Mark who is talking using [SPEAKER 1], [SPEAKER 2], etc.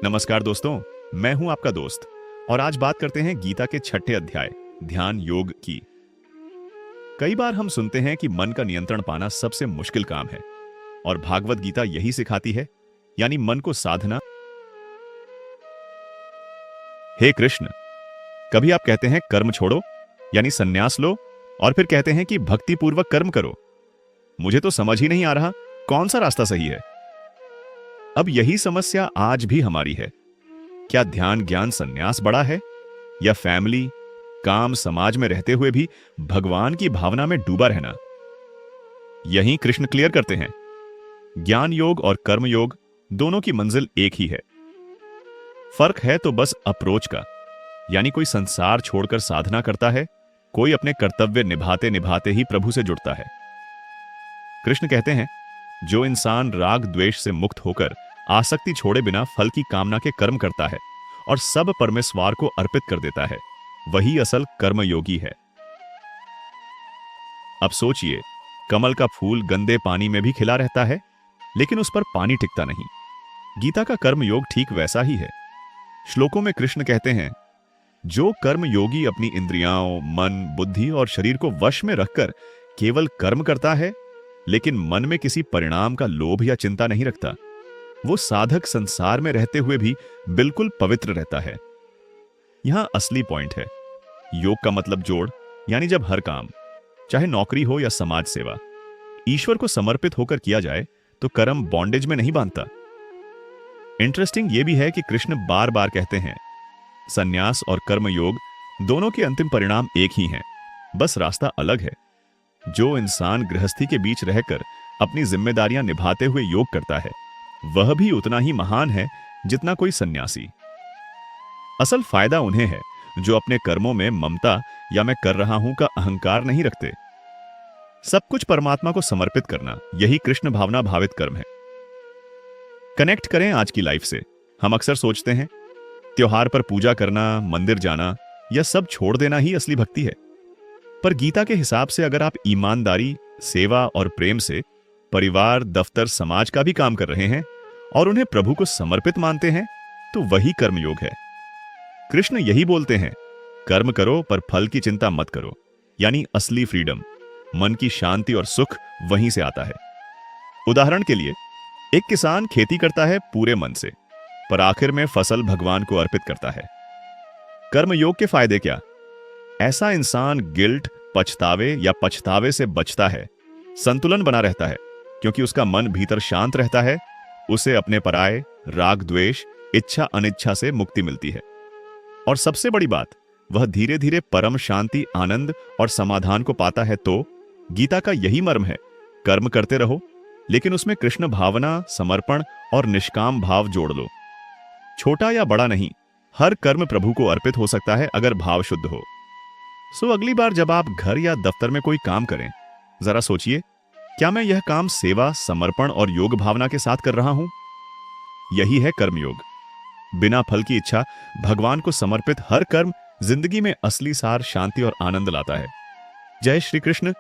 [SPEAKER 1] नमस्कार दोस्तों, मैं हूं आपका दोस्त और आज बात करते हैं गीता के छठे अध्याय ध्यान योग की। कई बार हम सुनते हैं कि मन का नियंत्रण पाना सबसे मुश्किल काम है और भागवत गीता यही सिखाती है, यानी मन को साधना। हे कृष्ण, कभी आप कहते हैं कर्म छोड़ो यानी संन्यास लो और फिर कहते हैं कि भक्ति पूर्वक कर्म करो। मुझे तो समझ ही नहीं आ रहा कौन सा रास्ता सही है। अब यही समस्या आज भी हमारी है। क्या ध्यान ज्ञान संन्यास बड़ा है या फैमिली, काम, समाज में रहते हुए भी भगवान की भावना में डूबा रहना? यही कृष्ण क्लियर करते हैं। ज्ञान योग और कर्म योग दोनों की मंजिल एक ही है। फर्क है तो बस अप्रोच का, यानी कोई संसार छोड़कर साधना करता है, कोई अपने कर्तव्य निभाते निभाते ही प्रभु से जुड़ता है। कृष्ण कहते हैं, जो इंसान राग द्वेष से मुक्त होकर आसक्ति छोड़े बिना फल की कामना के कर्म करता है और सब परमेश्वर को अर्पित कर देता है, वही असल कर्मयोगी है। अब सोचिए, कमल का फूल गंदे पानी में भी खिला रहता है, लेकिन उस पर पानी टिकता नहीं। गीता का कर्मयोग ठीक वैसा ही है। श्लोकों में कृष्ण कहते हैं, जो कर्मयोगी अपनी इंद्रियां, मन, बुद्धि और शरीर को वश में रखकर केवल कर्म करता है, लेकिन मन में किसी परिणाम का लोभ या चिंता नहीं रखता, वो साधक संसार में रहते हुए भी बिल्कुल पवित्र रहता है। यहां असली पॉइंट है। योग का मतलब जोड़, यानी जब हर काम, चाहे नौकरी हो या समाज सेवा, ईश्वर को समर्पित होकर किया जाए तो कर्म बॉन्डेज में नहीं बांधता। इंटरेस्टिंग यह भी है कि कृष्ण बार बार कहते हैं, संन्यास और कर्म योग दोनों के अंतिम परिणाम एक ही हैं, बस रास्ता अलग है। जो इंसान गृहस्थी के बीच रहकर अपनी जिम्मेदारियां निभाते हुए योग करता है, वह भी उतना ही महान है जितना कोई सन्यासी। असल फायदा उन्हें है जो अपने कर्मों में ममता या मैं कर रहा हूं का अहंकार नहीं रखते। सब कुछ परमात्मा को समर्पित करना, यही कृष्ण भावना भावित कर्म है। कनेक्ट करें आज की लाइफ से। हम अक्सर सोचते हैं त्योहार पर पूजा करना, मंदिर जाना या सब छोड़ देना ही असली भक्ति है। पर गीता के हिसाब से अगर आप ईमानदारी, सेवा और प्रेम से परिवार, दफ्तर, समाज का भी काम कर रहे हैं और उन्हें प्रभु को समर्पित मानते हैं, तो वही कर्मयोग है। कृष्ण यही बोलते हैं, कर्म करो पर फल की चिंता मत करो, यानी असली फ्रीडम, मन की शांति और सुख वहीं से आता है। उदाहरण के लिए, एक किसान खेती करता है पूरे मन से, पर आखिर में फसल भगवान को अर्पित करता है। कर्मयोग के फायदे क्या? ऐसा इंसान गिल्ट, पछतावे या पछतावे से बचता है, संतुलन बना रहता है, क्योंकि उसका मन भीतर शांत रहता है। उसे अपने पराये, राग द्वेष, इच्छा अनिच्छा से मुक्ति मिलती है। और सबसे बड़ी बात, वह धीरे धीरे परम शांति, आनंद और समाधान को पाता है। तो गीता का यही मर्म है, कर्म करते रहो, लेकिन उसमें कृष्ण भावना, समर्पण और निष्काम भाव जोड़ लो। छोटा या बड़ा नहीं, हर कर्म प्रभु को अर्पित हो सकता है अगर भाव शुद्ध हो। अगली बार जब आप घर या दफ्तर में कोई काम करें, जरा सोचिए, क्या मैं यह काम सेवा, समर्पण और योग भावना के साथ कर रहा हूं? यही है कर्मयोग। बिना फल की इच्छा, भगवान को समर्पित हर कर्म जिंदगी में असली सार, शांति और आनंद लाता है। जय श्री कृष्ण।